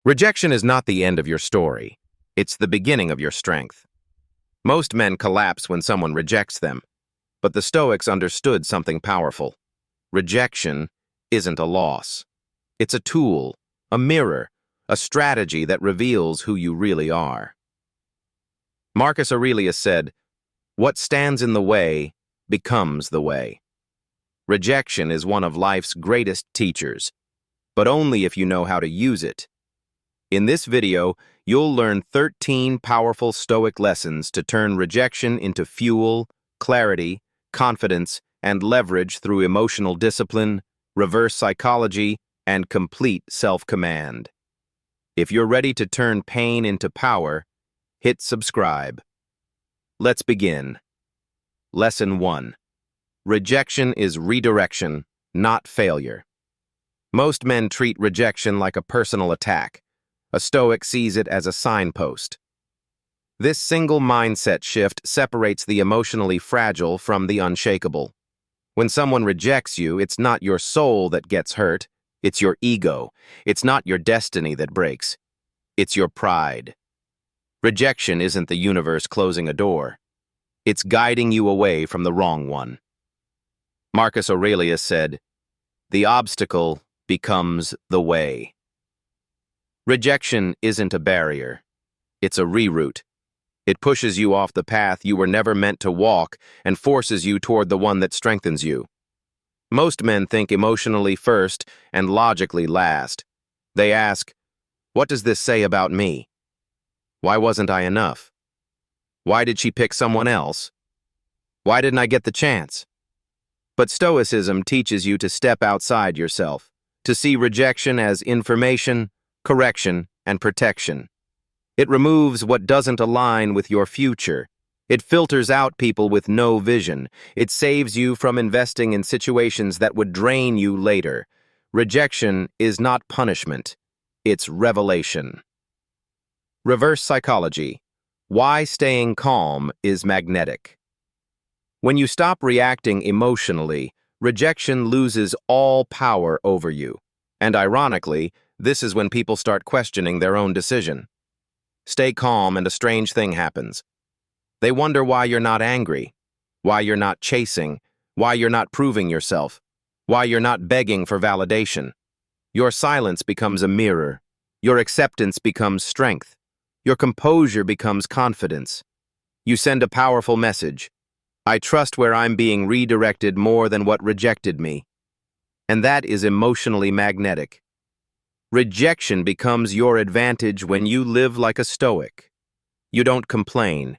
Rejection is not the end of your story. It's the beginning of your strength. Most men collapse when someone rejects them, but the Stoics understood something powerful. Rejection isn't a loss. It's a tool, a mirror, a strategy that reveals who you really are. Marcus Aurelius said, "What stands in the way becomes the way." Rejection is one of life's greatest teachers, but only if you know how to use it. In this video, you'll learn 13 powerful Stoic lessons to turn rejection into fuel, clarity, confidence, and leverage through emotional discipline, reverse psychology, and complete self-command. If you're ready to turn pain into power, hit subscribe. Let's begin. Lesson 1. Rejection is redirection, not failure. Most men treat rejection like a personal attack. A Stoic sees it as a signpost. This single mindset shift separates the emotionally fragile from the unshakable. When someone rejects you, it's not your soul that gets hurt, it's your ego. It's not your destiny that breaks, it's your pride. Rejection isn't the universe closing a door. It's guiding you away from the wrong one. Marcus Aurelius said, "The obstacle becomes the way." Rejection isn't a barrier. It's a reroute. It pushes you off the path you were never meant to walk and forces you toward the one that strengthens you. Most men think emotionally first and logically last. They ask, "What does this say about me? Why wasn't I enough? Why did she pick someone else? Why didn't I get the chance?" But Stoicism teaches you to step outside yourself, to see rejection as information, correction, and protection. It removes what doesn't align with your future. It filters out people with no vision. It saves you from investing in situations that would drain you later. Rejection is not punishment. It's revelation. Reverse psychology. Why staying calm is magnetic. When you stop reacting emotionally, rejection loses all power over you. And ironically, this is when people start questioning their own decision. Stay calm and a strange thing happens. They wonder why you're not angry, why you're not chasing, why you're not proving yourself, why you're not begging for validation. Your silence becomes a mirror. Your acceptance becomes strength. Your composure becomes confidence. You send a powerful message. I trust where I'm being redirected more than what rejected me. And that is emotionally magnetic. Rejection becomes your advantage when you live like a Stoic. You don't complain.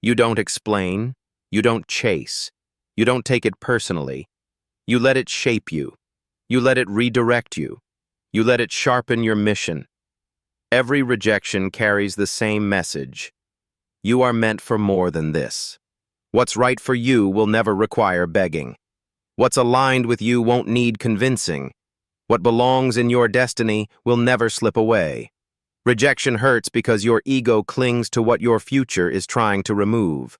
You don't explain. You don't chase. You don't take it personally. You let it shape you. You let it redirect you. You let it sharpen your mission. Every rejection carries the same message. You are meant for more than this. What's right for you will never require begging. What's aligned with you won't need convincing. What belongs in your destiny will never slip away. Rejection hurts because your ego clings to what your future is trying to remove.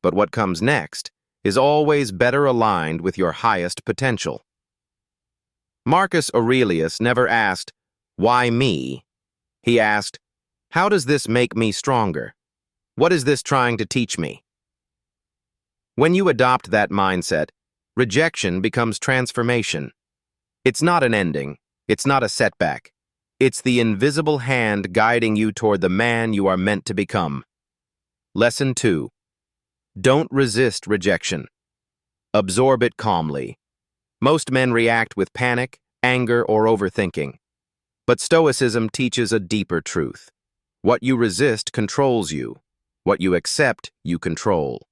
But what comes next is always better aligned with your highest potential. Marcus Aurelius never asked, "Why me?" He asked, "How does this make me stronger? What is this trying to teach me?" When you adopt that mindset, rejection becomes transformation. It's not an ending. It's not a setback. It's the invisible hand guiding you toward the man you are meant to become. Lesson 2. Don't resist rejection. Absorb it calmly. Most men react with panic, anger, or overthinking. But Stoicism teaches a deeper truth. What you resist controls you. What you accept, you control.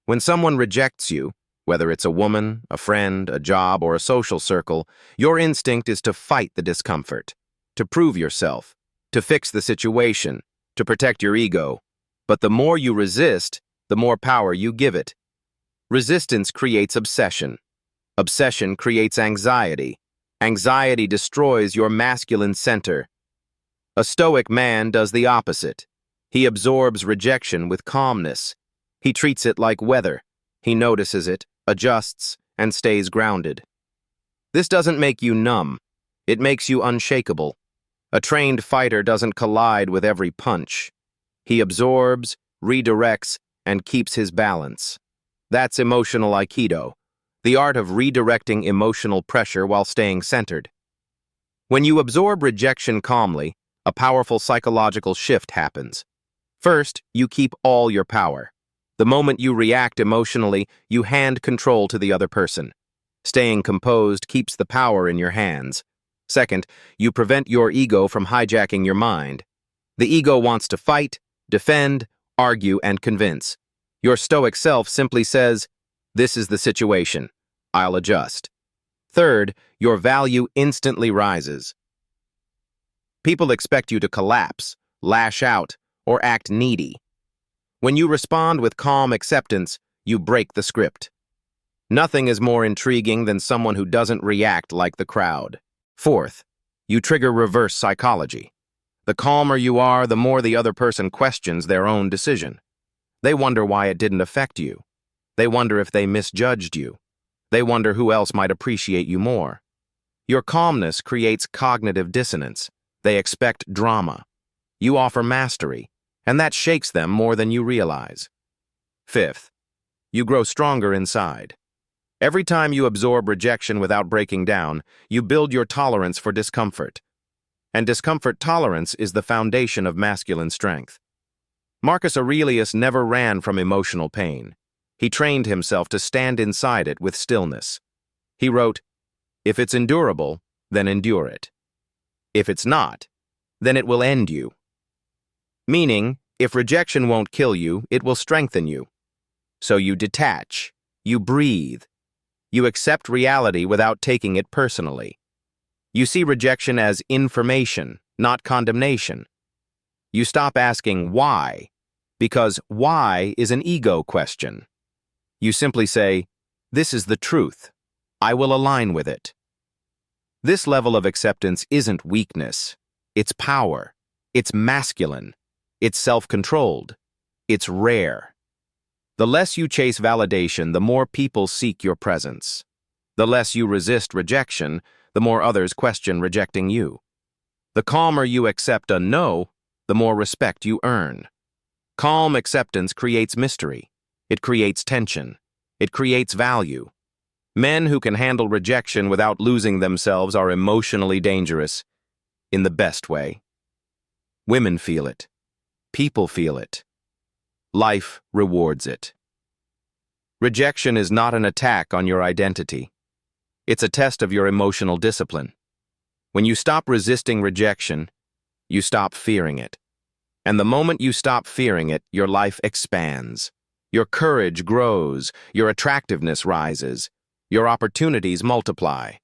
When someone rejects you, whether it's a woman, a friend, a job, or a social circle, your instinct is to fight the discomfort, to prove yourself, to fix the situation, to protect your ego. But the more you resist, the more power you give it. Resistance creates obsession. Obsession creates anxiety. Anxiety destroys your masculine center. A Stoic man does the opposite. He absorbs rejection with calmness. He treats it like weather. He notices it, adjusts, and stays grounded. This doesn't make you numb. It makes you unshakable. A trained fighter doesn't collide with every punch. He absorbs, redirects, and keeps his balance. That's emotional Aikido, the art of redirecting emotional pressure while staying centered. When you absorb rejection calmly, a powerful psychological shift happens. First, you keep all your power. The moment you react emotionally, you hand control to the other person. Staying composed keeps the power in your hands. Second, you prevent your ego from hijacking your mind. The ego wants to fight, defend, argue, and convince. Your stoic self simply says, "This is the situation. I'll adjust." Third, your value instantly rises. People expect you to collapse, lash out, or act needy. When you respond with calm acceptance, you break the script. Nothing is more intriguing than someone who doesn't react like the crowd. Fourth, you trigger reverse psychology. The calmer you are, the more the other person questions their own decision. They wonder why it didn't affect you. They wonder if they misjudged you. They wonder who else might appreciate you more. Your calmness creates cognitive dissonance. They expect drama. You offer mastery, and that shakes them more than you realize. Fifth, you grow stronger inside. Every time you absorb rejection without breaking down, you build your tolerance for discomfort. And discomfort tolerance is the foundation of masculine strength. Marcus Aurelius never ran from emotional pain. He trained himself to stand inside it with stillness. He wrote, "If it's endurable, then endure it. If it's not, then it will end you." Meaning, if rejection won't kill you, it will strengthen you. So you detach, you breathe, you accept reality without taking it personally. You see rejection as information, not condemnation. You stop asking why, because why is an ego question. You simply say, "This is the truth. I will align with it." This level of acceptance isn't weakness. It's power. It's masculine. It's self-controlled. It's rare. The less you chase validation, the more people seek your presence. The less you resist rejection, the more others question rejecting you. The calmer you accept a no, the more respect you earn. Calm acceptance creates mystery. It creates tension. It creates value. Men who can handle rejection without losing themselves are emotionally dangerous, in the best way. Women feel it. People feel it. Life rewards it. Rejection is not an attack on your identity. It's a test of your emotional discipline. When you stop resisting rejection, you stop fearing it. And the moment you stop fearing it, your life expands. Your courage grows. Your attractiveness rises. Your opportunities multiply.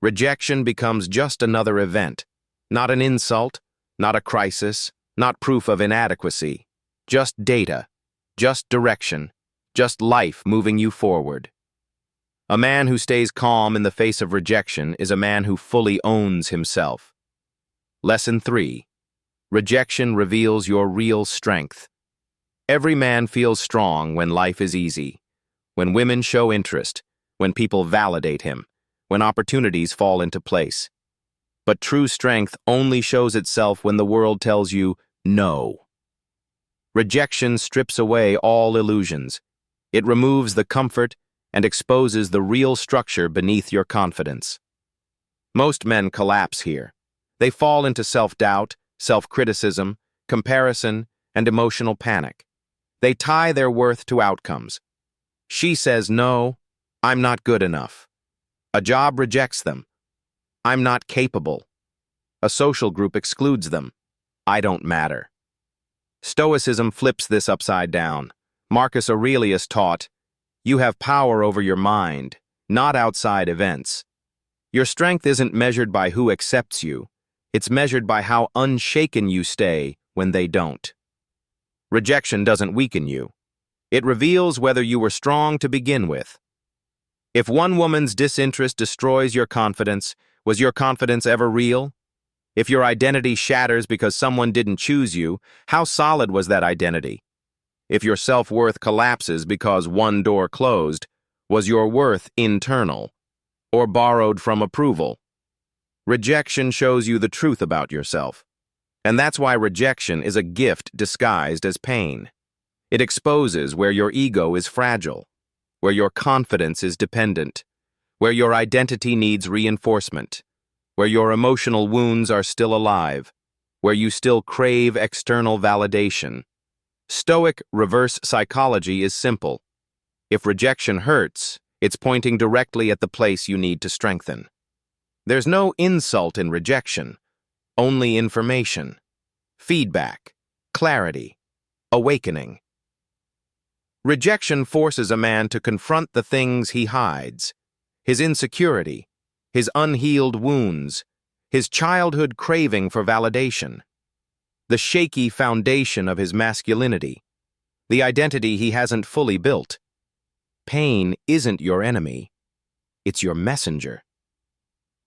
Rejection becomes just another event, not an insult, not a crisis, not proof of inadequacy, just data, just direction, just life moving you forward. A man who stays calm in the face of rejection is a man who fully owns himself. Lesson 3. Rejection reveals your real strength. Every man feels strong when life is easy, when women show interest, when people validate him, when opportunities fall into place. But true strength only shows itself when the world tells you no. Rejection strips away all illusions. It removes the comfort and exposes the real structure beneath your confidence. Most men collapse here. They fall into self-doubt, self-criticism, comparison, and emotional panic. They tie their worth to outcomes. She says no, I'm not good enough. A job rejects them. I'm not capable. A social group excludes them. I don't matter. Stoicism flips this upside down. Marcus Aurelius taught, "You have power over your mind, not outside events." Your strength isn't measured by who accepts you. It's measured by how unshaken you stay when they don't. Rejection doesn't weaken you. It reveals whether you were strong to begin with. If one woman's disinterest destroys your confidence, was your confidence ever real? If your identity shatters because someone didn't choose you, how solid was that identity? If your self-worth collapses because one door closed, was your worth internal or borrowed from approval? Rejection shows you the truth about yourself. And that's why rejection is a gift disguised as pain. It exposes where your ego is fragile, where your confidence is dependent, where your identity needs reinforcement, where your emotional wounds are still alive, where you still crave external validation. Stoic reverse psychology is simple. If rejection hurts, it's pointing directly at the place you need to strengthen. There's no insult in rejection, only information, feedback, clarity, awakening. Rejection forces a man to confront the things he hides, his insecurity, his unhealed wounds, his childhood craving for validation, the shaky foundation of his masculinity, the identity he hasn't fully built. Pain isn't your enemy, it's your messenger.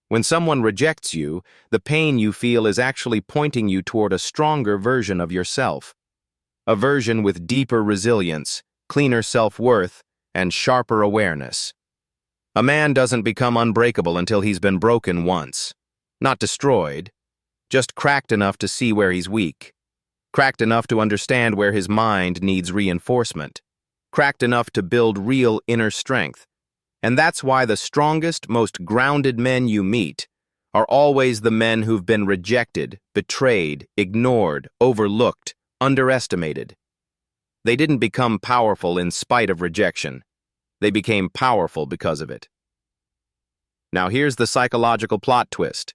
When someone rejects you, the pain you feel is actually pointing you toward a stronger version of yourself, a version with deeper resilience, cleaner self-worth, and sharper awareness. A man doesn't become unbreakable until he's been broken once. Not destroyed, just cracked enough to see where he's weak, cracked enough to understand where his mind needs reinforcement, cracked enough to build real inner strength. And that's why the strongest, most grounded men you meet are always the men who've been rejected, betrayed, ignored, overlooked, underestimated. They didn't become powerful in spite of rejection. They became powerful because of it. Now here's the psychological plot twist.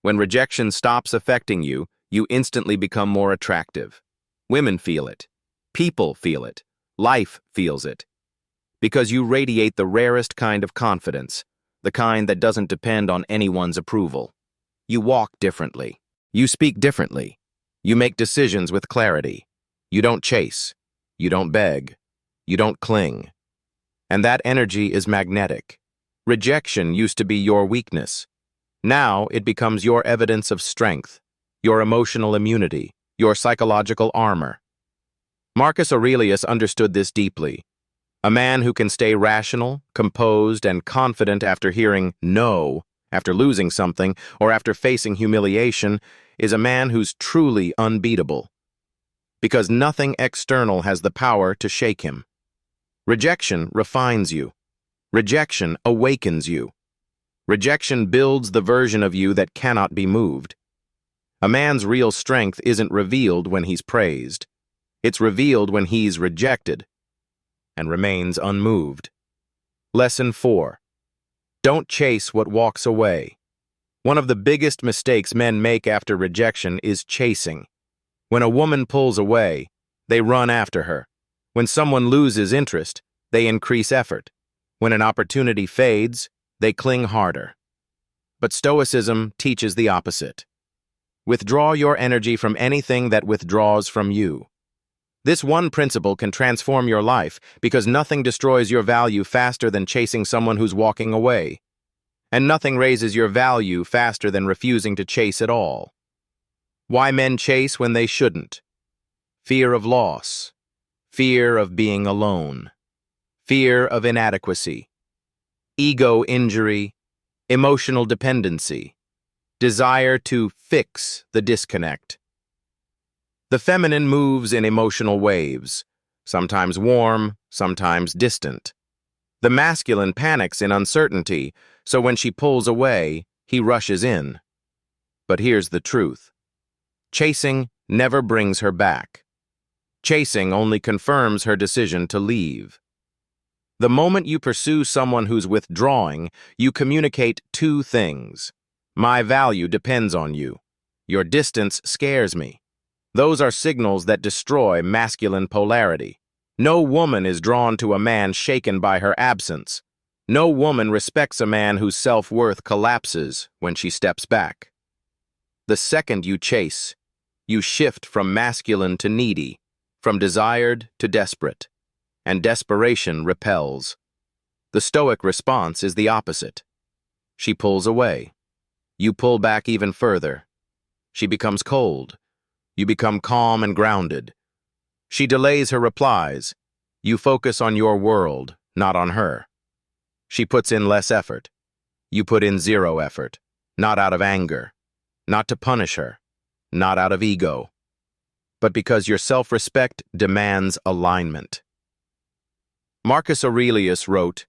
When rejection stops affecting you, you instantly become more attractive. Women feel it. People feel it. Life feels it. Because you radiate the rarest kind of confidence, the kind that doesn't depend on anyone's approval. You walk differently. You speak differently. You make decisions with clarity. You don't chase. You don't beg. You don't cling. And that energy is magnetic. Rejection used to be your weakness. Now it becomes your evidence of strength, your emotional immunity, your psychological armor. Marcus Aurelius understood this deeply. A man who can stay rational, composed, and confident after hearing no, after losing something, or after facing humiliation, is a man who's truly unbeatable. Because nothing external has the power to shake him. Rejection refines you. Rejection awakens you. Rejection builds the version of you that cannot be moved. A man's real strength isn't revealed when he's praised. It's revealed when he's rejected and remains unmoved. Lesson 4. Don't chase what walks away. One of the biggest mistakes men make after rejection is chasing. When a woman pulls away, they run after her. When someone loses interest, they increase effort. When an opportunity fades, they cling harder. But Stoicism teaches the opposite. Withdraw your energy from anything that withdraws from you. This one principle can transform your life because nothing destroys your value faster than chasing someone who's walking away. And nothing raises your value faster than refusing to chase at all. Why men chase when they shouldn't? Fear of loss. Fear of being alone. Fear of inadequacy. Ego injury. Emotional dependency. Desire to fix the disconnect. The feminine moves in emotional waves, sometimes warm, sometimes distant. The masculine panics in uncertainty, so when she pulls away, he rushes in. But here's the truth. Chasing never brings her back. Chasing only confirms her decision to leave. The moment you pursue someone who's withdrawing, you communicate two things. My value depends on you. Your distance scares me. Those are signals that destroy masculine polarity. No woman is drawn to a man shaken by her absence. No woman respects a man whose self-worth collapses when she steps back. The second you chase, you shift from masculine to needy, from desired to desperate, and desperation repels. The Stoic response is the opposite. She pulls away. You pull back even further. She becomes cold. You become calm and grounded. She delays her replies. You focus on your world, not on her. She puts in less effort. You put in zero effort. not out of anger, not to punish her, not out of ego, but because your self-respect demands alignment. Marcus Aurelius wrote,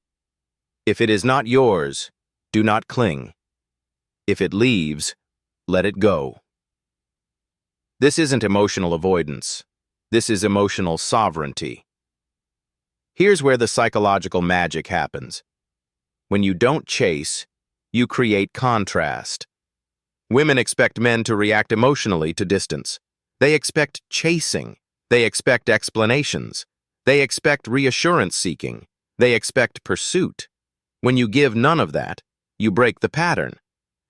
"If it is not yours, do not cling. If it leaves, let it go." This isn't emotional avoidance. This is emotional sovereignty. Here's where the psychological magic happens. When you don't chase, you create contrast. Women expect men to react emotionally to distance. They expect chasing. They expect explanations. They expect reassurance seeking. They expect pursuit. When you give none of that, you break the pattern.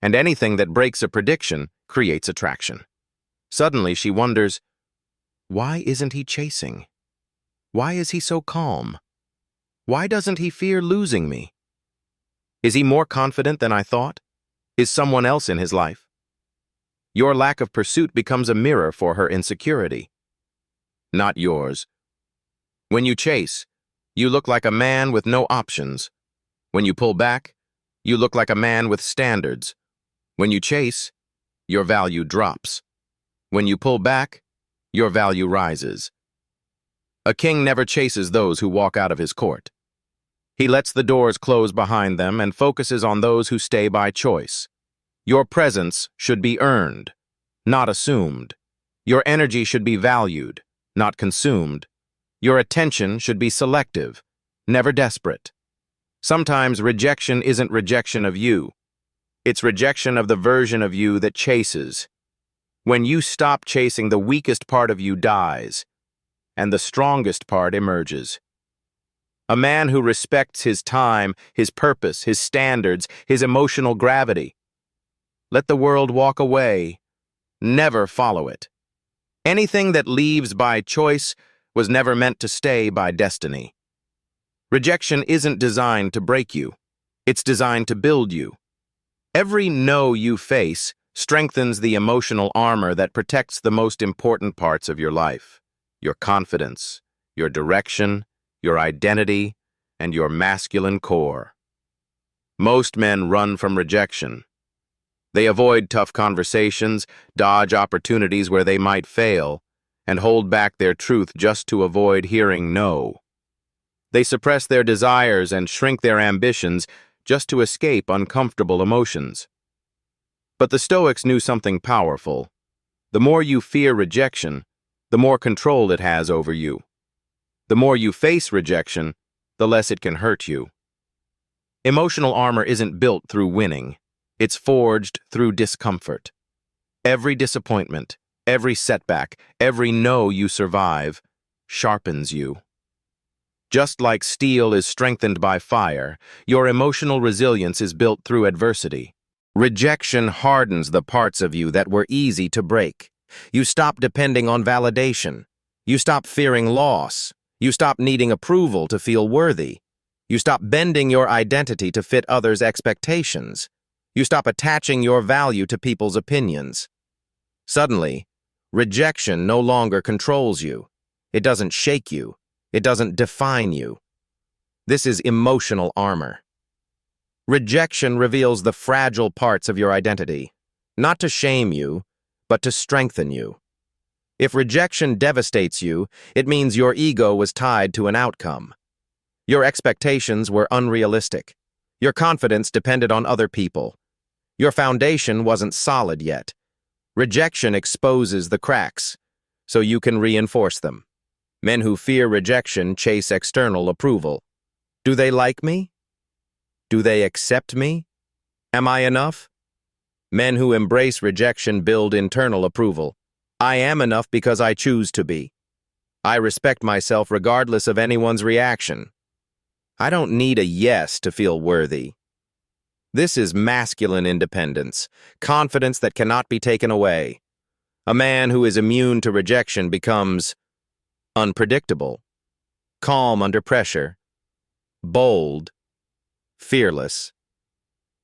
And anything that breaks a prediction creates attraction. Suddenly she wonders, why isn't he chasing? Why is he so calm? Why doesn't he fear losing me? Is he more confident than I thought? Is someone else in his life? Your lack of pursuit becomes a mirror for her insecurity, not yours. When you chase, you look like a man with no options. When you pull back, you look like a man with standards. When you chase, your value drops. When you pull back, your value rises. A king never chases those who walk out of his court. He lets the doors close behind them and focuses on those who stay by choice. Your presence should be earned, not assumed. Your energy should be valued, not consumed. Your attention should be selective, never desperate. Sometimes rejection isn't rejection of you. It's rejection of the version of you that chases. When you stop chasing, the weakest part of you dies, and the strongest part emerges. A man who respects his time, his purpose, his standards, his emotional gravity. Let the world walk away. Never follow it. Anything that leaves by choice was never meant to stay by destiny. Rejection isn't designed to break you. It's designed to build you. Every no you face strengthens the emotional armor that protects the most important parts of your life: your confidence, your direction, your identity, and your masculine core. Most men run from rejection. They avoid tough conversations, dodge opportunities where they might fail, and hold back their truth just to avoid hearing no. They suppress their desires and shrink their ambitions just to escape uncomfortable emotions. But the Stoics knew something powerful. The more you fear rejection, the more control it has over you. The more you face rejection, the less it can hurt you. Emotional armor isn't built through winning. It's forged through discomfort. Every disappointment, every setback, every no you survive sharpens you. Just like steel is strengthened by fire, your emotional resilience is built through adversity. Rejection hardens the parts of you that were easy to break. You stop depending on validation. You stop fearing loss. You stop needing approval to feel worthy. You stop bending your identity to fit others' expectations. You stop attaching your value to people's opinions. Suddenly, rejection no longer controls you. It doesn't shake you. It doesn't define you. This is emotional armor. Rejection reveals the fragile parts of your identity, not to shame you, but to strengthen you. If rejection devastates you, it means your ego was tied to an outcome. Your expectations were unrealistic. Your confidence depended on other people. Your foundation wasn't solid yet. Rejection exposes the cracks, so you can reinforce them. Men who fear rejection chase external approval. Do they like me? Do they accept me? Am I enough? Men who embrace rejection build internal approval. I am enough because I choose to be. I respect myself regardless of anyone's reaction. I don't need a yes to feel worthy. This is masculine independence, confidence that cannot be taken away. A man who is immune to rejection becomes unpredictable, calm under pressure, bold, fearless,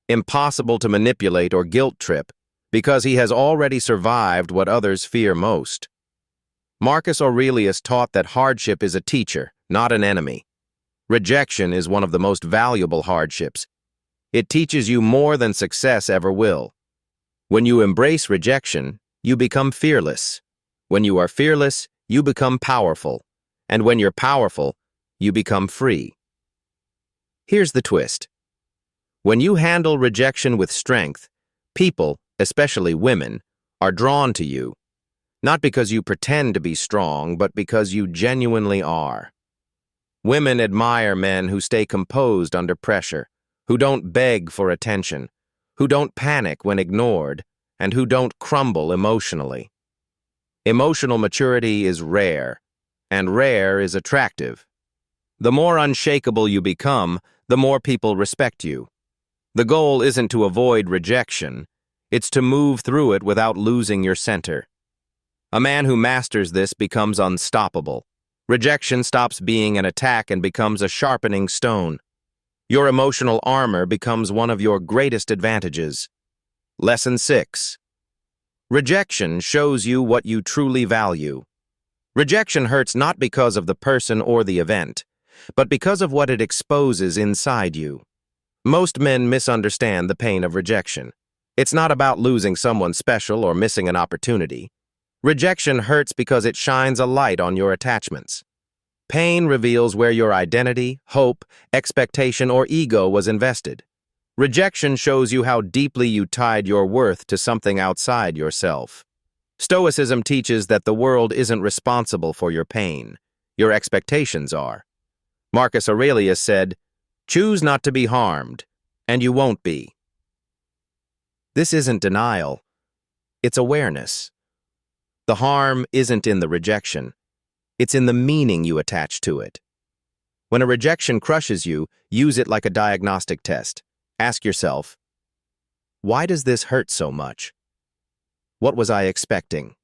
impossible to manipulate or guilt trip because he has already survived what others fear most. Marcus Aurelius taught that hardship is a teacher, not an enemy. Rejection is one of the most valuable hardships. It teaches you more than success ever will. When you embrace rejection, you become fearless. When you are fearless, you become powerful. And when you're powerful, you become free. Here's the twist. When you handle rejection with strength, people, especially women, are drawn to you, not because you pretend to be strong, but because you genuinely are. Women admire men who stay composed under pressure, who don't beg for attention, who don't panic when ignored, and who don't crumble emotionally. Emotional maturity is rare, and rare is attractive. The more unshakable you become, the more people respect you. The goal isn't to avoid rejection, it's to move through it without losing your center. A man who masters this becomes unstoppable. Rejection stops being an attack and becomes a sharpening stone. Your emotional armor becomes one of your greatest advantages. Lesson 6. Rejection shows you what you truly value. Rejection hurts not because of the person or the event, but because of what it exposes inside you. Most men misunderstand the pain of rejection. It's not about losing someone special or missing an opportunity. Rejection hurts because it shines a light on your attachments. Pain reveals where your identity, hope, expectation, or ego was invested. Rejection shows you how deeply you tied your worth to something outside yourself. Stoicism teaches that the world isn't responsible for your pain. Your expectations are. Marcus Aurelius said, "Choose not to be harmed, and you won't be." This isn't denial. It's awareness. The harm isn't in the rejection. It's in the meaning you attach to it. When a rejection crushes you, use it like a diagnostic test. Ask yourself, why does this hurt so much? What was I expecting?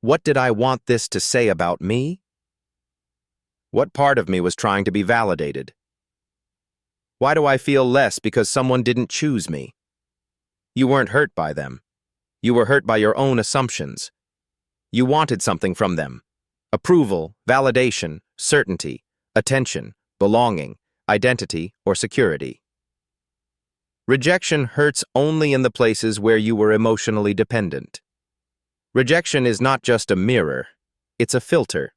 What did I want this to say about me? What part of me was trying to be validated? Why do I feel less because someone didn't choose me? You weren't hurt by them. You were hurt by your own assumptions. You wanted something from them. Approval, validation, certainty, attention, belonging, identity, or security. Rejection hurts only in the places where you were emotionally dependent. Rejection is not just a mirror, it's a filter.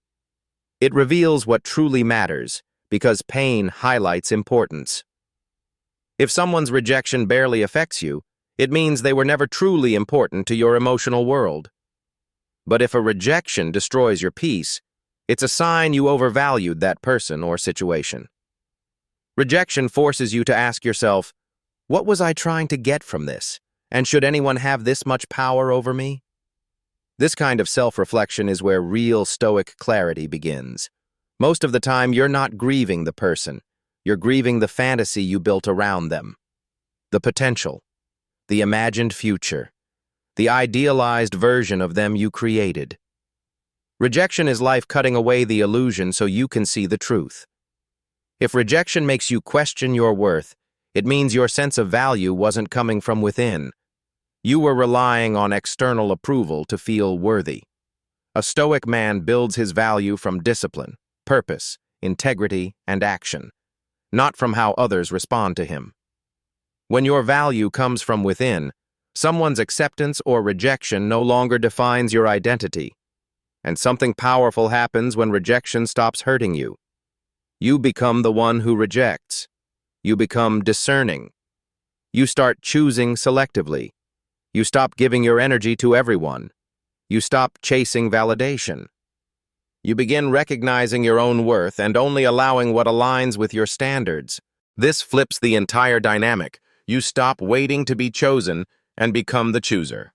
It reveals what truly matters, because pain highlights importance. If someone's rejection barely affects you, it means they were never truly important to your emotional world. But if a rejection destroys your peace, it's a sign you overvalued that person or situation. Rejection forces you to ask yourself, what was I trying to get from this? And should anyone have this much power over me? This kind of self-reflection is where real stoic clarity begins. Most of the time, you're not grieving the person. You're grieving the fantasy you built around them. The potential, the imagined future, the idealized version of them you created. Rejection is life cutting away the illusion so you can see the truth. If rejection makes you question your worth, it means your sense of value wasn't coming from within. You were relying on external approval to feel worthy. A stoic man builds his value from discipline, purpose, integrity, and action, not from how others respond to him. When your value comes from within, someone's acceptance or rejection no longer defines your identity. And something powerful happens when rejection stops hurting you. You become the one who rejects. You become discerning. You start choosing selectively. You stop giving your energy to everyone. You stop chasing validation. You begin recognizing your own worth and only allowing what aligns with your standards. This flips the entire dynamic. You stop waiting to be chosen and become the chooser.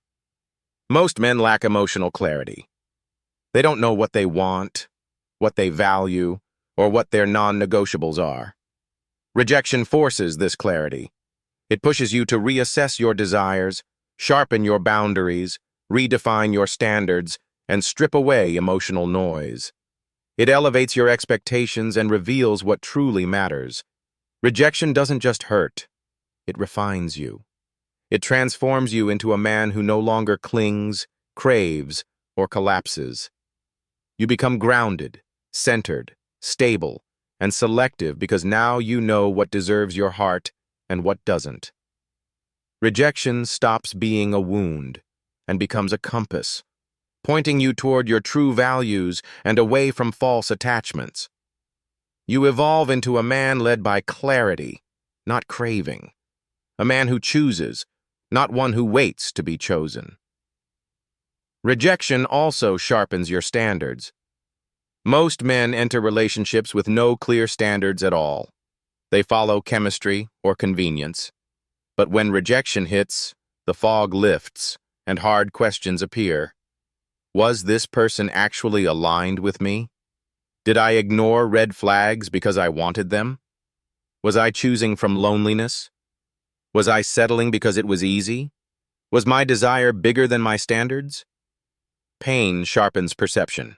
Most men lack emotional clarity. They don't know what they want, what they value, or what their non-negotiables are. Rejection forces this clarity. It pushes you to reassess your desires, sharpen your boundaries, redefine your standards, and strip away emotional noise. It elevates your expectations and reveals what truly matters. Rejection doesn't just hurt, it refines you. It transforms you into a man who no longer clings, craves, or collapses. You become grounded, centered, stable, and selective because now you know what deserves your heart and what doesn't. Rejection stops being a wound and becomes a compass, pointing you toward your true values and away from false attachments. You evolve into a man led by clarity, not craving. A man who chooses, not one who waits to be chosen. Rejection also sharpens your standards. Most men enter relationships with no clear standards at all. They follow chemistry or convenience. But when rejection hits, the fog lifts and hard questions appear. Was this person actually aligned with me? Did I ignore red flags because I wanted them? Was I choosing from loneliness? Was I settling because it was easy? Was my desire bigger than my standards? Pain sharpens perception.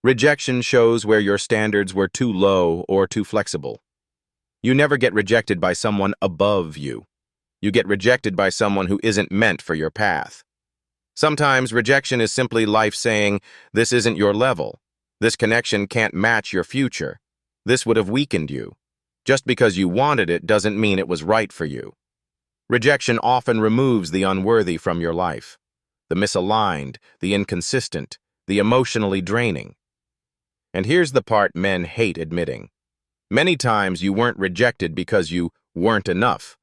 Rejection shows where your standards were too low or too flexible. You never get rejected by someone above you. You get rejected by someone who isn't meant for your path. Sometimes rejection is simply life saying, this isn't your level. This connection can't match your future. This would have weakened you. Just because you wanted it doesn't mean it was right for you. Rejection often removes the unworthy from your life. The misaligned, the inconsistent, the emotionally draining. And here's the part men hate admitting. Many times you weren't rejected because you weren't enough,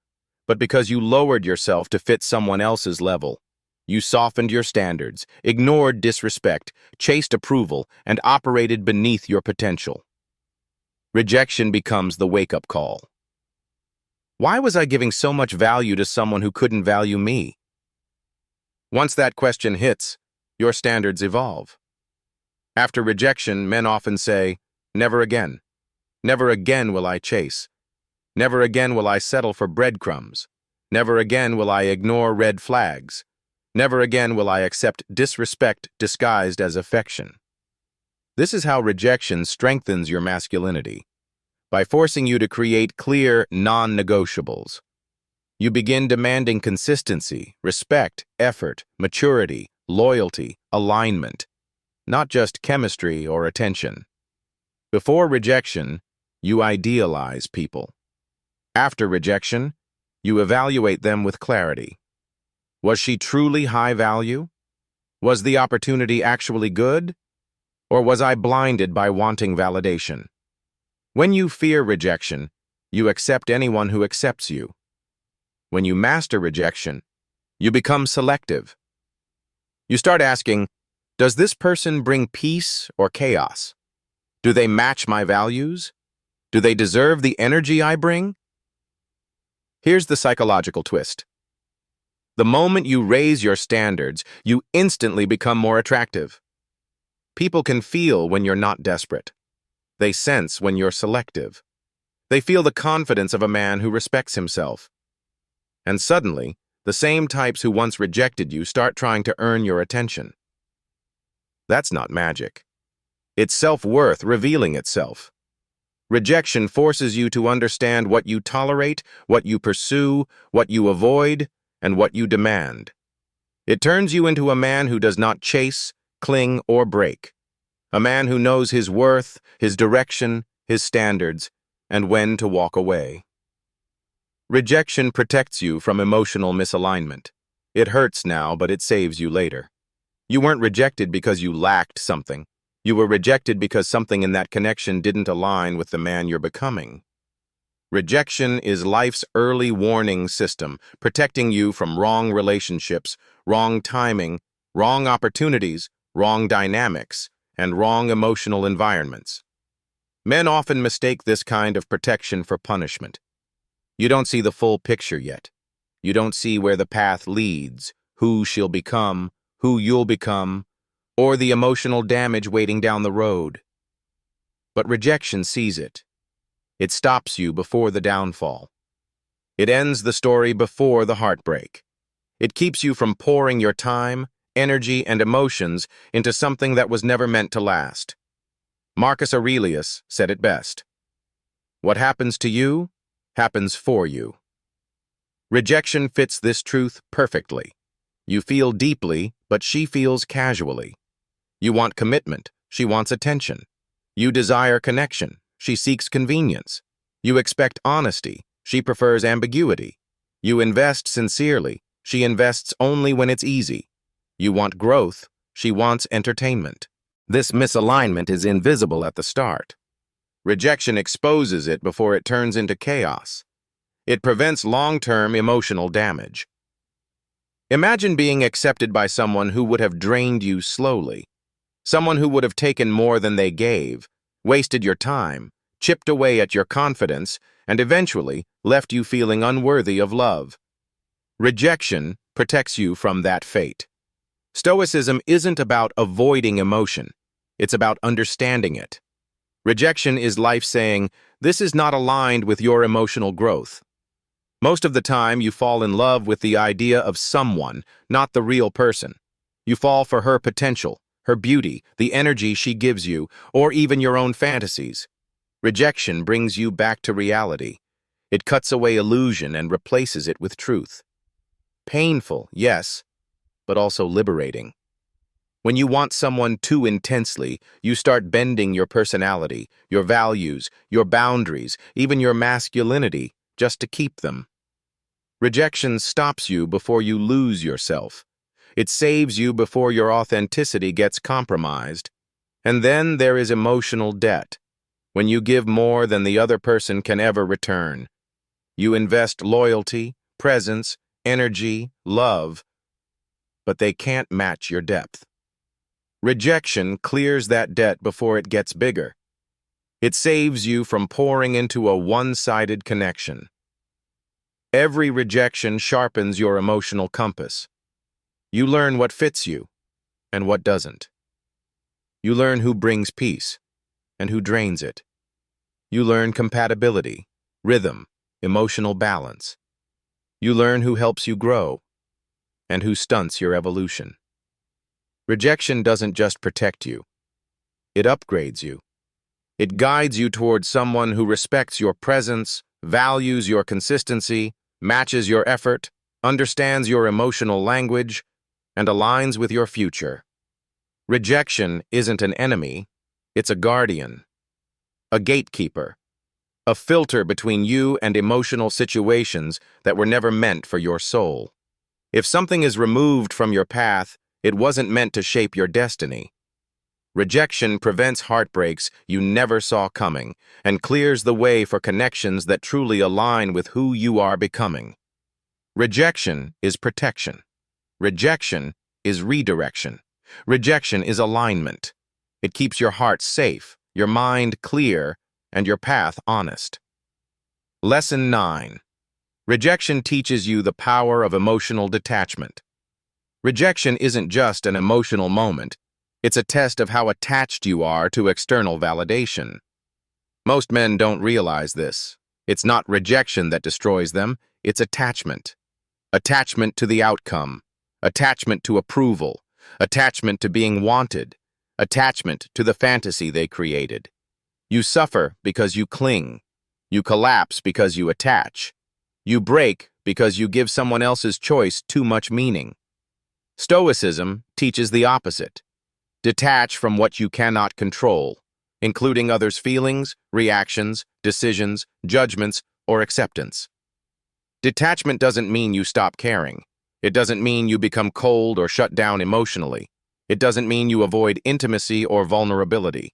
but because you lowered yourself to fit someone else's level. You softened your standards, ignored disrespect, chased approval, and operated beneath your potential. Rejection becomes the wake-up call. Why was I giving so much value to someone who couldn't value me? Once that question hits, your standards evolve. After rejection, men often say, never again. Never again will I chase. Never again will I settle for breadcrumbs. Never again will I ignore red flags. Never again will I accept disrespect disguised as affection. This is how rejection strengthens your masculinity, by forcing you to create clear non-negotiables. You begin demanding consistency, respect, effort, maturity, loyalty, alignment, not just chemistry or attention. Before rejection, you idealize people. After rejection, you evaluate them with clarity. Was she truly high value? Was the opportunity actually good? Or was I blinded by wanting validation? When you fear rejection, you accept anyone who accepts you. When you master rejection, you become selective. You start asking, does this person bring peace or chaos? Do they match my values? Do they deserve the energy I bring? Here's the psychological twist. The moment you raise your standards, you instantly become more attractive. People can feel when you're not desperate. They sense when you're selective. They feel the confidence of a man who respects himself. And suddenly, the same types who once rejected you start trying to earn your attention. That's not magic. It's self-worth revealing itself. Rejection forces you to understand what you tolerate, what you pursue, what you avoid, and what you demand. It turns you into a man who does not chase, cling, or break. A man who knows his worth, his direction, his standards, and when to walk away. Rejection protects you from emotional misalignment. It hurts now, but it saves you later. You weren't rejected because you lacked something. You were rejected because something in that connection didn't align with the man you're becoming. Rejection is life's early warning system, protecting you from wrong relationships, wrong timing, wrong opportunities, wrong dynamics, and wrong emotional environments. Men often mistake this kind of protection for punishment. You don't see the full picture yet. You don't see where the path leads, who she'll become, who you'll become, or the emotional damage waiting down the road. But rejection sees it. It stops you before the downfall. It ends the story before the heartbreak. It keeps you from pouring your time, energy, and emotions into something that was never meant to last. Marcus Aurelius said it best. What happens to you, happens for you. Rejection fits this truth perfectly. You feel deeply, but she feels casually. You want commitment, she wants attention. You desire connection, she seeks convenience. You expect honesty, she prefers ambiguity. You invest sincerely. She invests only when it's easy. You want growth. She wants entertainment. This misalignment is invisible at the start. Rejection exposes it before it turns into chaos. It prevents long-term emotional damage. Imagine being accepted by someone who would have drained you slowly. Someone who would have taken more than they gave, wasted your time, chipped away at your confidence, and eventually left you feeling unworthy of love. Rejection protects you from that fate. Stoicism isn't about avoiding emotion. It's about understanding it. Rejection is life saying, "This is not aligned with your emotional growth." Most of the time, you fall in love with the idea of someone, not the real person. You fall for her potential, her beauty, the energy she gives you, or even your own fantasies. Rejection brings you back to reality. It cuts away illusion and replaces it with truth. Painful, yes, but also liberating. When you want someone too intensely, you start bending your personality, your values, your boundaries, even your masculinity, just to keep them. Rejection stops you before you lose yourself. It saves you before your authenticity gets compromised. And then there is emotional debt. When you give more than the other person can ever return. You invest loyalty, presence, energy, love, but they can't match your depth. Rejection clears that debt before it gets bigger. It saves you from pouring into a one-sided connection. Every rejection sharpens your emotional compass. You learn what fits you and what doesn't. You learn who brings peace and who drains it. You learn compatibility, rhythm, emotional balance. You learn who helps you grow and who stunts your evolution. Rejection doesn't just protect you. It upgrades you. It guides you towards someone who respects your presence, values your consistency, matches your effort, understands your emotional language, and aligns with your future. Rejection isn't an enemy, it's a guardian, a gatekeeper, a filter between you and emotional situations that were never meant for your soul. If something is removed from your path, it wasn't meant to shape your destiny. Rejection prevents heartbreaks you never saw coming and clears the way for connections that truly align with who you are becoming. Rejection is protection. Rejection is redirection. Rejection is alignment. It keeps your heart safe, your mind clear, and your path honest. Lesson 9. Rejection teaches you the power of emotional detachment. Rejection isn't just an emotional moment. It's a test of how attached you are to external validation. Most men don't realize this. It's not rejection that destroys them, it's attachment. Attachment to the outcome, attachment to approval, attachment to being wanted, attachment to the fantasy they created. You suffer because you cling. You collapse because you attach. You break because you give someone else's choice too much meaning. Stoicism teaches the opposite. Detach from what you cannot control, including others' feelings, reactions, decisions, judgments, or acceptance. Detachment doesn't mean you stop caring. It doesn't mean you become cold or shut down emotionally. It doesn't mean you avoid intimacy or vulnerability.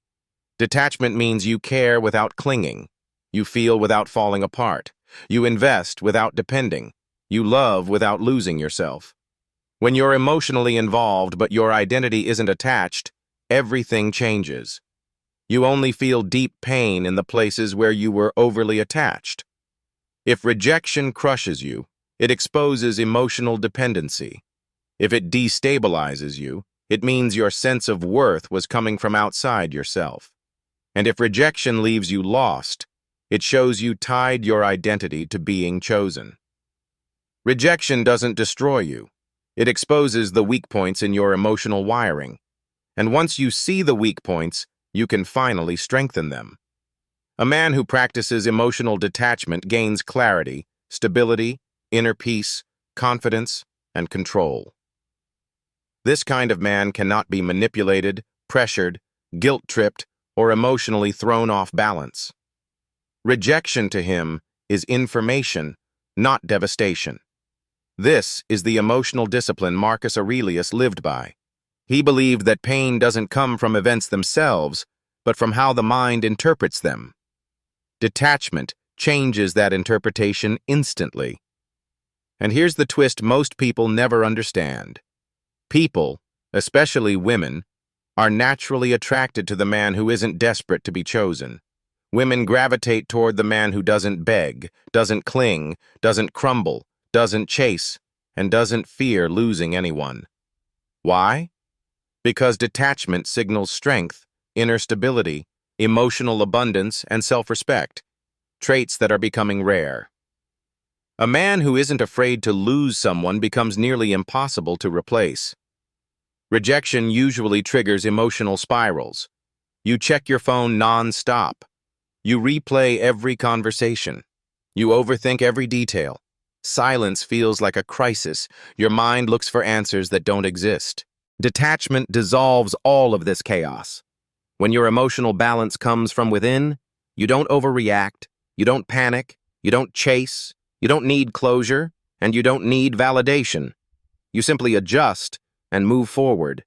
Detachment means you care without clinging. You feel without falling apart. You invest without depending. You love without losing yourself. When you're emotionally involved but your identity isn't attached, everything changes. You only feel deep pain in the places where you were overly attached. If rejection crushes you, it exposes emotional dependency. If it destabilizes you, it means your sense of worth was coming from outside yourself. And if rejection leaves you lost, it shows you tied your identity to being chosen. Rejection doesn't destroy you. It exposes the weak points in your emotional wiring. And once you see the weak points, you can finally strengthen them. A man who practices emotional detachment gains clarity, stability, inner peace, confidence, and control. This kind of man cannot be manipulated, pressured, guilt-tripped, or emotionally thrown off balance. Rejection to him is information, not devastation. This is the emotional discipline Marcus Aurelius lived by. He believed that pain doesn't come from events themselves, but from how the mind interprets them. Detachment changes that interpretation instantly. And here's the twist most people never understand. People, especially women, are naturally attracted to the man who isn't desperate to be chosen. Women gravitate toward the man who doesn't beg, doesn't cling, doesn't crumble, doesn't chase, and doesn't fear losing anyone. Why? Because detachment signals strength, inner stability, emotional abundance, and self-respect, traits that are becoming rare. A man who isn't afraid to lose someone becomes nearly impossible to replace. Rejection usually triggers emotional spirals. You check your phone non-stop. You replay every conversation. You overthink every detail. Silence feels like a crisis. Your mind looks for answers that don't exist. Detachment dissolves all of this chaos. When your emotional balance comes from within, you don't overreact, you don't panic, you don't chase, you don't need closure, and you don't need validation. You simply adjust and move forward.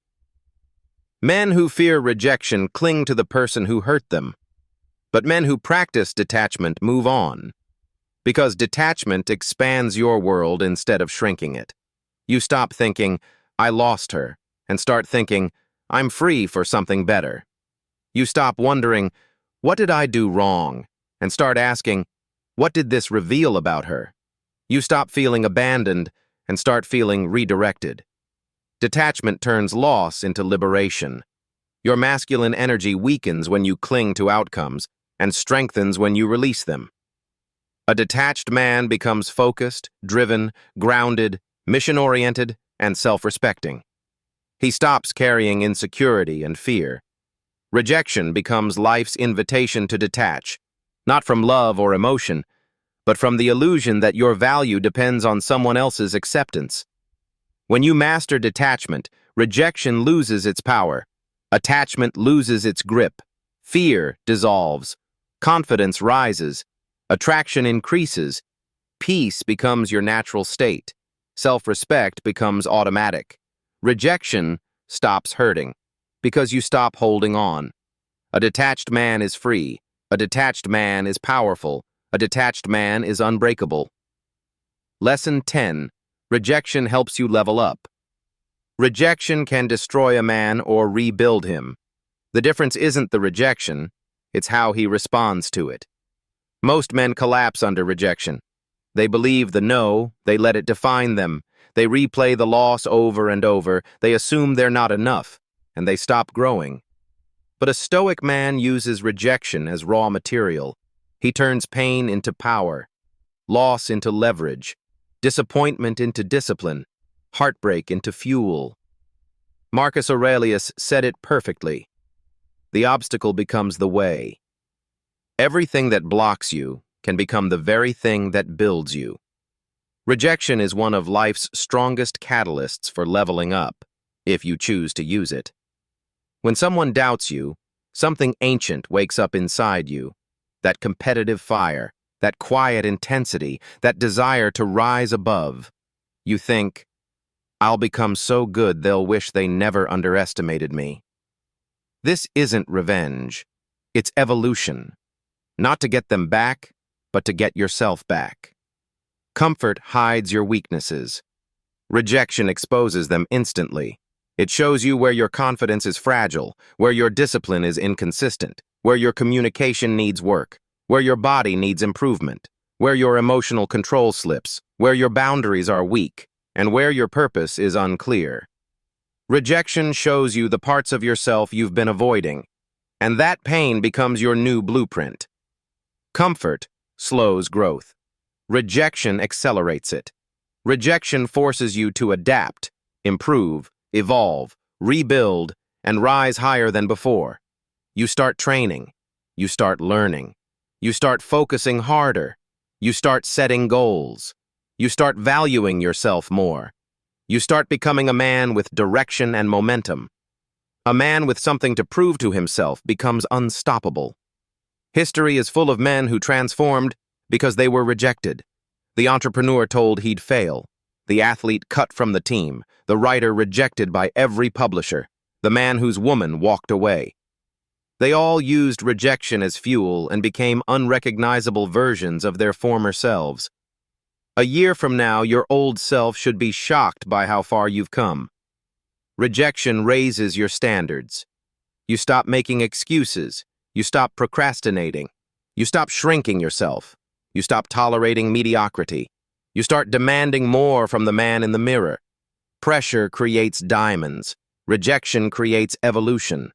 Men who fear rejection cling to the person who hurt them, but men who practice detachment move on. Because detachment expands your world instead of shrinking it. You stop thinking, "I lost her," and start thinking, "I'm free for something better." You stop wondering, "What did I do wrong?" and start asking, "What did this reveal about her?" You stop feeling abandoned and start feeling redirected. Detachment turns loss into liberation. Your masculine energy weakens when you cling to outcomes and strengthens when you release them. A detached man becomes focused, driven, grounded, mission-oriented, and self-respecting. He stops carrying insecurity and fear. Rejection becomes life's invitation to detach, not from love or emotion, but from the illusion that your value depends on someone else's acceptance. When you master detachment, rejection loses its power, attachment loses its grip, fear dissolves, confidence rises, attraction increases, peace becomes your natural state, self-respect becomes automatic. Rejection stops hurting, because you stop holding on. A detached man is free, a detached man is powerful, a detached man is unbreakable. Lesson 10. Rejection helps you level up. Rejection can destroy a man or rebuild him. The difference isn't the rejection, it's how he responds to it. Most men collapse under rejection. They believe the no, they let it define them. They replay the loss over and over, they assume they're not enough, and they stop growing. But a stoic man uses rejection as raw material. He turns pain into power, loss into leverage, disappointment into discipline, heartbreak into fuel. Marcus Aurelius said it perfectly. The obstacle becomes the way. Everything that blocks you can become the very thing that builds you. Rejection is one of life's strongest catalysts for leveling up, if you choose to use it. When someone doubts you, something ancient wakes up inside you. That competitive fire, that quiet intensity, that desire to rise above. You think, "I'll become so good they'll wish they never underestimated me." This isn't revenge. It's evolution. Not to get them back, but to get yourself back. Comfort hides your weaknesses. Rejection exposes them instantly. It shows you where your confidence is fragile, where your discipline is inconsistent, where your communication needs work, where your body needs improvement, where your emotional control slips, where your boundaries are weak, and where your purpose is unclear. Rejection shows you the parts of yourself you've been avoiding, and that pain becomes your new blueprint. Comfort slows growth. Rejection accelerates it. Rejection forces you to adapt, improve, evolve, rebuild, and rise higher than before. You start training. You start learning. You start focusing harder. You start setting goals. You start valuing yourself more. You start becoming a man with direction and momentum. A man with something to prove to himself becomes unstoppable. History is full of men who transformed because they were rejected. The entrepreneur told he'd fail. The athlete cut from the team. The writer rejected by every publisher. The man whose woman walked away. They all used rejection as fuel and became unrecognizable versions of their former selves. A year from now, your old self should be shocked by how far you've come. Rejection raises your standards. You stop making excuses. You stop procrastinating. You stop shrinking yourself. You stop tolerating mediocrity. You start demanding more from the man in the mirror. Pressure creates diamonds. Rejection creates evolution.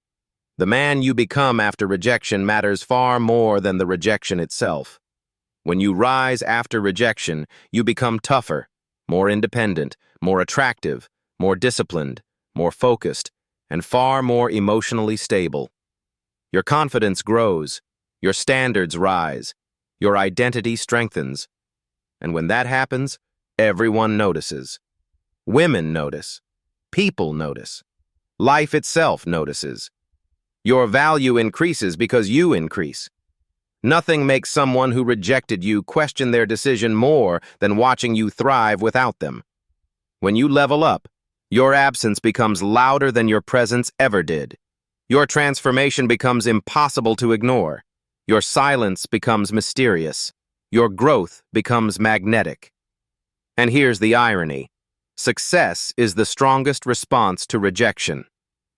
The man you become after rejection matters far more than the rejection itself. When you rise after rejection, you become tougher, more independent, more attractive, more disciplined, more focused, and far more emotionally stable. Your confidence grows, your standards rise, your identity strengthens. And when that happens, everyone notices. Women notice. People notice. Life itself notices. Your value increases because you increase. Nothing makes someone who rejected you question their decision more than watching you thrive without them. When you level up, your absence becomes louder than your presence ever did. Your transformation becomes impossible to ignore. Your silence becomes mysterious. Your growth becomes magnetic. And here's the irony. Success is the strongest response to rejection.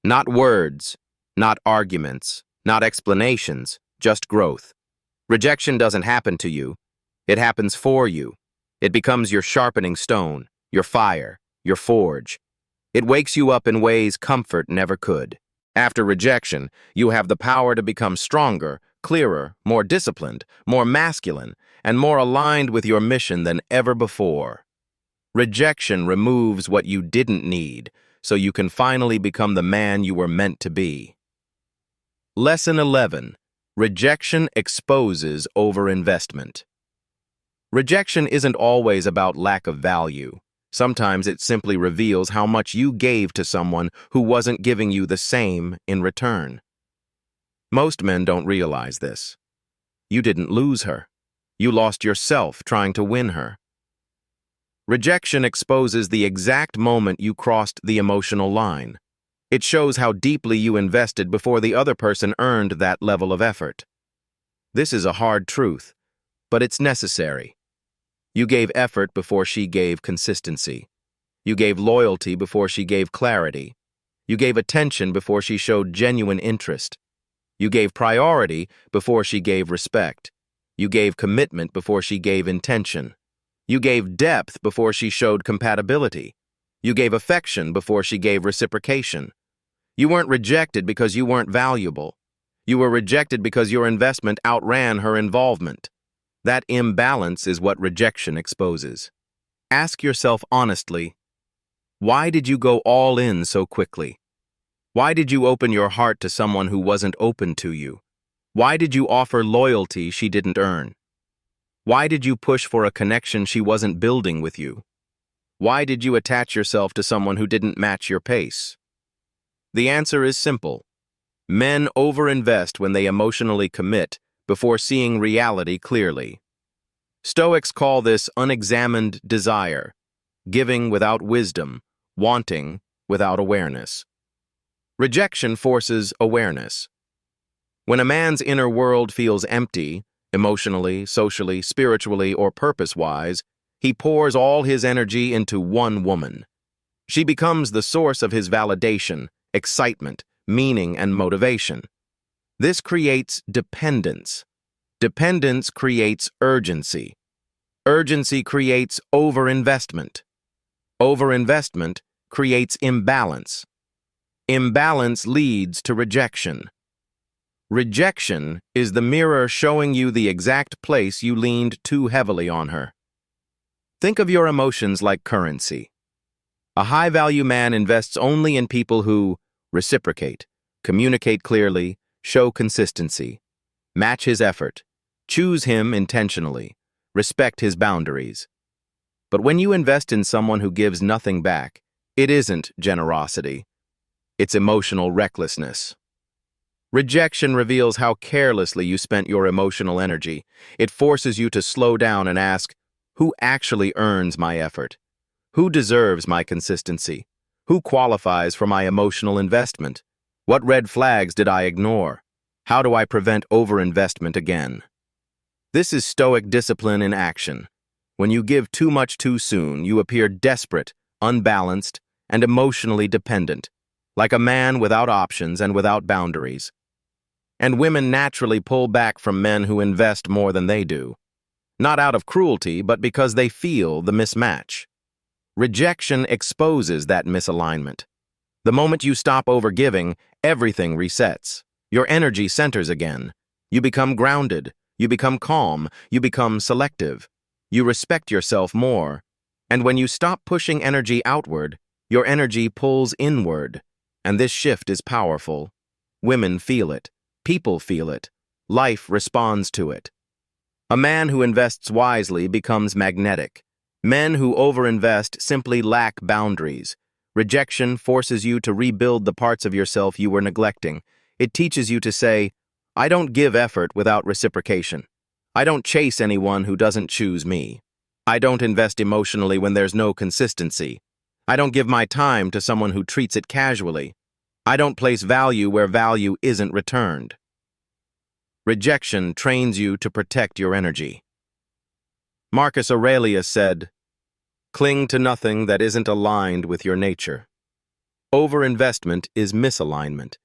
Not words, not arguments, not explanations, just growth. Rejection doesn't happen to you. It happens for you. It becomes your sharpening stone, your fire, your forge. It wakes you up in ways comfort never could. After rejection, you have the power to become stronger, clearer, more disciplined, more masculine, and more aligned with your mission than ever before. Rejection removes what you didn't need, so you can finally become the man you were meant to be. Lesson 11. Rejection exposes overinvestment. Rejection isn't always about lack of value. Sometimes it simply reveals how much you gave to someone who wasn't giving you the same in return. Most men don't realize this. You didn't lose her. You lost yourself trying to win her. Rejection exposes the exact moment you crossed the emotional line. It shows how deeply you invested before the other person earned that level of effort. This is a hard truth, but it's necessary. You gave effort before she gave consistency. You gave loyalty before she gave clarity. You gave attention before she showed genuine interest. You gave priority before she gave respect. You gave commitment before she gave intention. You gave depth before she showed compatibility. You gave affection before she gave reciprocation. You weren't rejected because you weren't valuable. You were rejected because your investment outran her involvement. That imbalance is what rejection exposes. Ask yourself honestly, why did you go all in so quickly? Why did you open your heart to someone who wasn't open to you? Why did you offer loyalty she didn't earn? Why did you push for a connection she wasn't building with you? Why did you attach yourself to someone who didn't match your pace? The answer is simple. Men overinvest when they emotionally commit before seeing reality clearly. Stoics call this unexamined desire, giving without wisdom, wanting without awareness. Rejection forces awareness. When a man's inner world feels empty, emotionally, socially, spiritually, or purpose-wise, he pours all his energy into one woman. She becomes the source of his validation, excitement, meaning, and motivation. This creates dependence. Dependence creates urgency. Urgency creates overinvestment. Overinvestment creates imbalance. Imbalance leads to rejection. Rejection is the mirror showing you the exact place you leaned too heavily on her. Think of your emotions like currency. A high-value man invests only in people who reciprocate, communicate clearly, show consistency, match his effort, choose him intentionally, respect his boundaries. But when you invest in someone who gives nothing back, it isn't generosity. It's emotional recklessness. Rejection reveals how carelessly you spent your emotional energy. It forces you to slow down and ask, Who actually earns my effort? Who deserves my consistency? Who qualifies for my emotional investment? What red flags did I ignore? How do I prevent overinvestment again? This is stoic discipline in action. When you give too much too soon, you appear desperate, unbalanced, and emotionally dependent, like a man without options and without boundaries. And women naturally pull back from men who invest more than they do, not out of cruelty, but because they feel the mismatch. Rejection exposes that misalignment. The moment you stop overgiving, everything resets. Your energy centers again. You become grounded. You become calm. You become selective. You respect yourself more. And when you stop pushing energy outward, your energy pulls inward. And this shift is powerful. Women feel it. People feel it. Life responds to it. A man who invests wisely becomes magnetic. Men who overinvest simply lack boundaries. Rejection forces you to rebuild the parts of yourself you were neglecting. It teaches you to say, I don't give effort without reciprocation. I don't chase anyone who doesn't choose me. I don't invest emotionally when there's no consistency. I don't give my time to someone who treats it casually. I don't place value where value isn't returned. Rejection trains you to protect your energy. Marcus Aurelius said, "Cling to nothing that isn't aligned with your nature." Overinvestment is misalignment,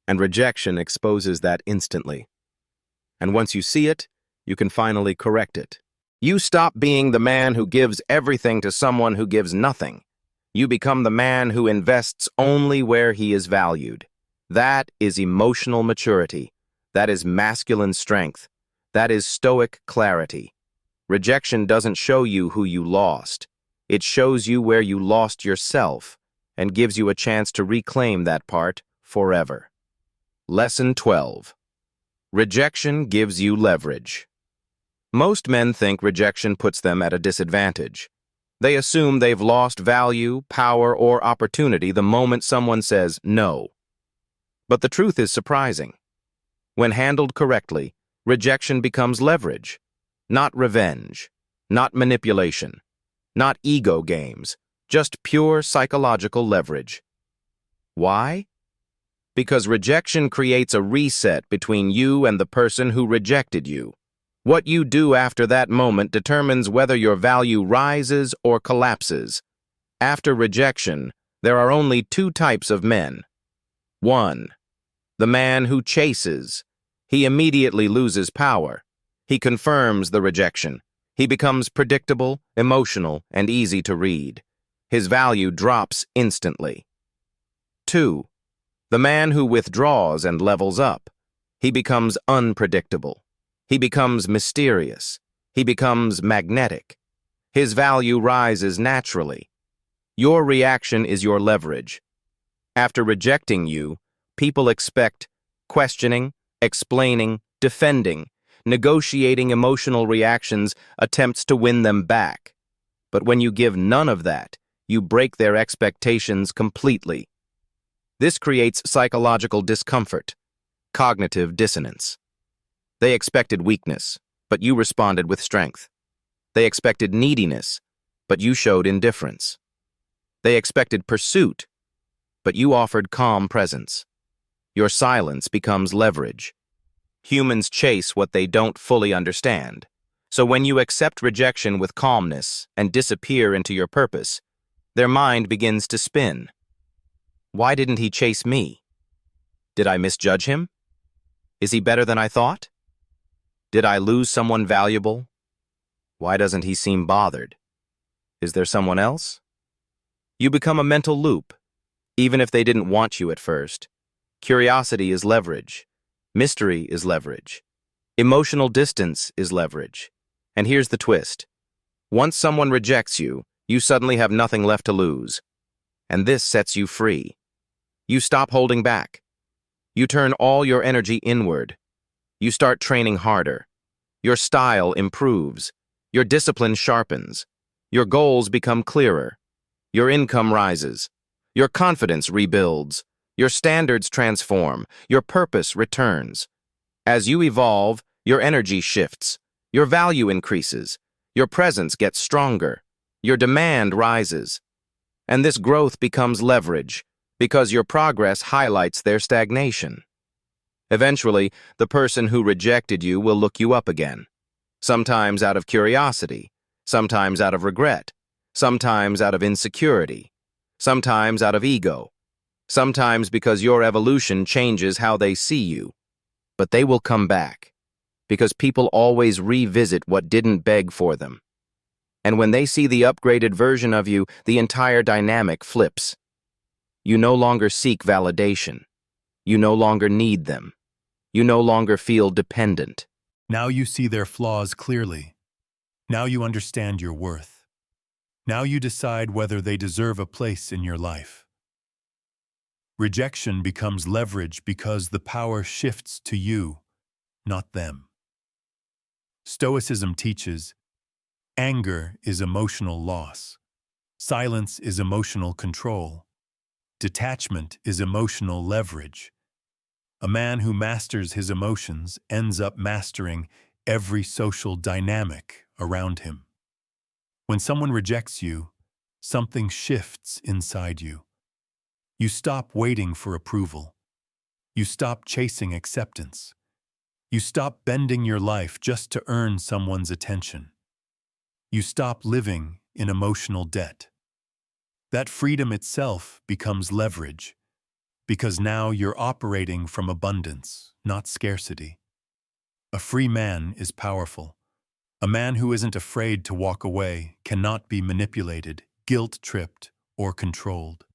and rejection exposes that instantly. And once you see it, you can finally correct it. You stop being the man who gives everything to someone who gives nothing. You become the man who invests only where he is valued. That is emotional maturity. That is masculine strength. That is stoic clarity. Rejection doesn't show you who you lost. It shows you where you lost yourself and gives you a chance to reclaim that part forever. Lesson 12. Rejection gives you leverage. Most men think rejection puts them at a disadvantage. They assume they've lost value, power, or opportunity the moment someone says no. But the truth is surprising. When handled correctly, rejection becomes leverage. Not revenge, not manipulation, not ego games, just pure psychological leverage. Why? Because rejection creates a reset between you and the person who rejected you. What you do after that moment determines whether your value rises or collapses. After rejection, there are only two types of men. 1. The man who chases. He immediately loses power. He confirms the rejection. He becomes predictable, emotional, and easy to read. His value drops instantly. 2. The man who withdraws and levels up. He becomes unpredictable. He becomes mysterious. He becomes magnetic. His value rises naturally. Your reaction is your leverage. After rejecting you, people expect questioning, explaining, defending, negotiating emotional reactions, attempts to win them back. But when you give none of that, you break their expectations completely. This creates psychological discomfort, cognitive dissonance. They expected weakness, but you responded with strength. They expected neediness, but you showed indifference. They expected pursuit, but you offered calm presence. Your silence becomes leverage. Humans chase what they don't fully understand. So when you accept rejection with calmness and disappear into your purpose, their mind begins to spin. Why didn't he chase me? Did I misjudge him? Is he better than I thought? Did I lose someone valuable? Why doesn't he seem bothered? Is there someone else? You become a mental loop, even if they didn't want you at first. Curiosity is leverage. Mystery is leverage. Emotional distance is leverage. And here's the twist. Once someone rejects you, you suddenly have nothing left to lose. And this sets you free. You stop holding back. You turn all your energy inward. You start training harder. Your style improves. Your discipline sharpens. Your goals become clearer. Your income rises. Your confidence rebuilds. Your standards transform. Your purpose returns. As you evolve, your energy shifts. Your value increases. Your presence gets stronger. Your demand rises. And this growth becomes leverage because your progress highlights their stagnation. Eventually, the person who rejected you will look you up again. Sometimes out of curiosity, sometimes out of regret, sometimes out of insecurity, sometimes out of ego, sometimes because your evolution changes how they see you. But they will come back, because people always revisit what didn't beg for them. And when they see the upgraded version of you, the entire dynamic flips. You no longer seek validation. You no longer need them. You no longer feel dependent. Now you see their flaws clearly. Now you understand your worth. Now you decide whether they deserve a place in your life. Rejection becomes leverage because the power shifts to you, not them. Stoicism teaches, anger is emotional loss. Silence is emotional control. Detachment is emotional leverage. A man who masters his emotions ends up mastering every social dynamic around him. When someone rejects you, something shifts inside you. You stop waiting for approval. You stop chasing acceptance. You stop bending your life just to earn someone's attention. You stop living in emotional debt. That freedom itself becomes leverage, because now you're operating from abundance, not scarcity. A free man is powerful. A man who isn't afraid to walk away cannot be manipulated, guilt-tripped, or controlled.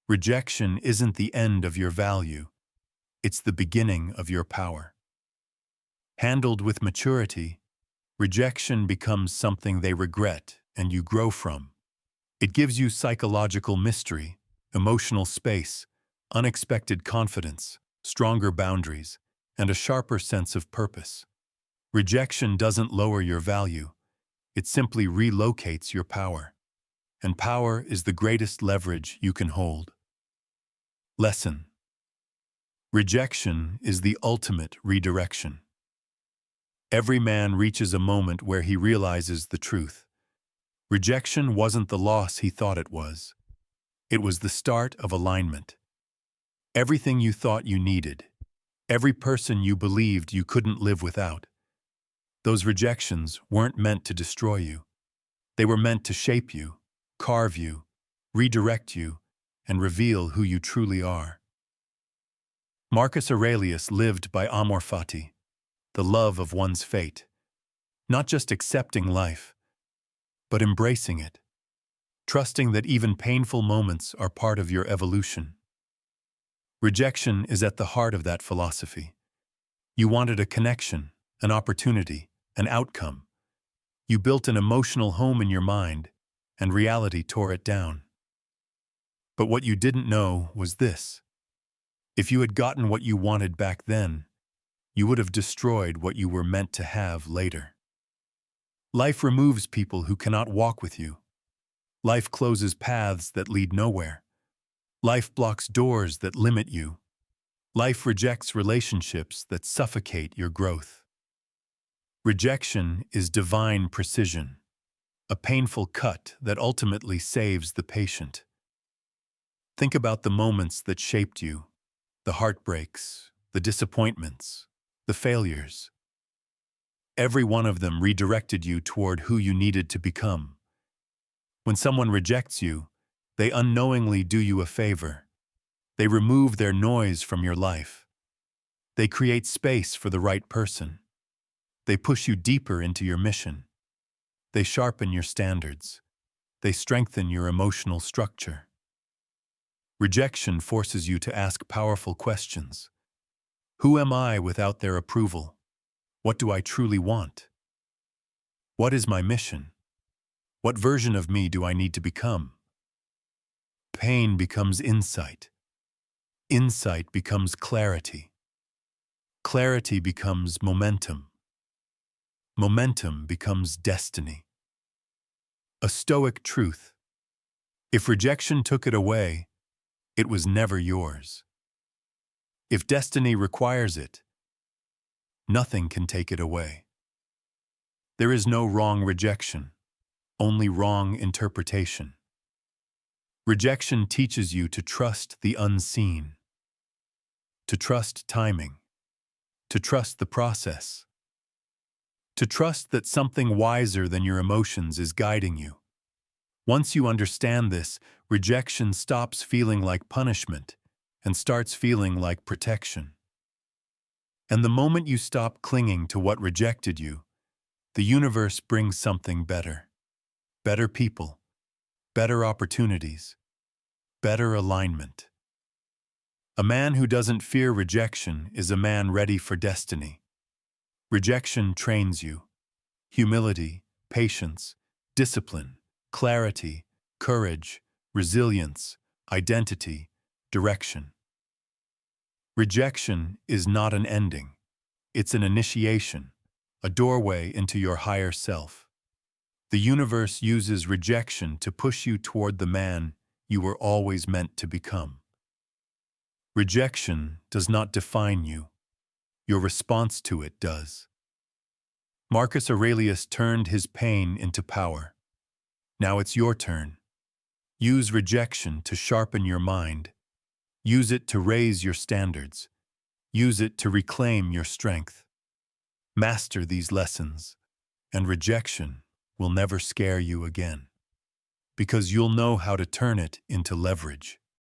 Rejection isn't the end of your value. It's the beginning of your power. Handled with maturity, rejection becomes something they regret and you grow from. It gives you psychological mystery, emotional space, unexpected confidence, stronger boundaries, and a sharper sense of purpose. Rejection doesn't lower your value. It simply relocates your power. And power is the greatest leverage you can hold. Lesson: rejection is the ultimate redirection. Every man reaches a moment where he realizes the truth. Rejection wasn't the loss he thought it was. It was the start of alignment. Everything you thought you needed, every person you believed you couldn't live without. Those rejections weren't meant to destroy you. They were meant to shape you, carve you, redirect you, and reveal who you truly are. Marcus Aurelius lived by amor fati, the love of one's fate, not just accepting life, but embracing it, trusting that even painful moments are part of your evolution. Rejection is at the heart of that philosophy. You wanted a connection, an opportunity, an outcome. You built an emotional home in your mind, and reality tore it down. But what you didn't know was this: if you had gotten what you wanted back then, you would have destroyed what you were meant to have later. Life removes people who cannot walk with you. Life closes paths that lead nowhere. Life blocks doors that limit you. Life rejects relationships that suffocate your growth. Rejection is divine precision, a painful cut that ultimately saves the patient. Think about the moments that shaped you, the heartbreaks, the disappointments, the failures. Every one of them redirected you toward who you needed to become. When someone rejects you, they unknowingly do you a favor. They remove their noise from your life. They create space for the right person. They push you deeper into your mission. They sharpen your standards. They strengthen your emotional structure. Rejection forces you to ask powerful questions. Who am I without their approval? What do I truly want? What is my mission? What version of me do I need to become? Pain becomes insight. Insight becomes clarity. Clarity becomes momentum. Momentum becomes destiny. A Stoic truth: if rejection took it away, it was never yours. If destiny requires it, nothing can take it away. There is no wrong rejection, only wrong interpretation. Rejection teaches you to trust the unseen, to trust timing, to trust the process, to trust that something wiser than your emotions is guiding you. Once you understand this, rejection stops feeling like punishment and starts feeling like protection. And the moment you stop clinging to what rejected you, the universe brings something better. Better people, better opportunities, better alignment. A man who doesn't fear rejection is a man ready for destiny. Rejection trains you. Humility, patience, discipline, clarity, courage, resilience, identity, direction. Rejection is not an ending. It's an initiation, a doorway into your higher self. The universe uses rejection to push you toward the man you were always meant to become. Rejection does not define you. Your response to it does. Marcus Aurelius turned his pain into power. Now it's your turn. Use rejection to sharpen your mind. Use it to raise your standards. Use it to reclaim your strength. Master these lessons, and rejection will never scare you again, because you'll know how to turn it into leverage.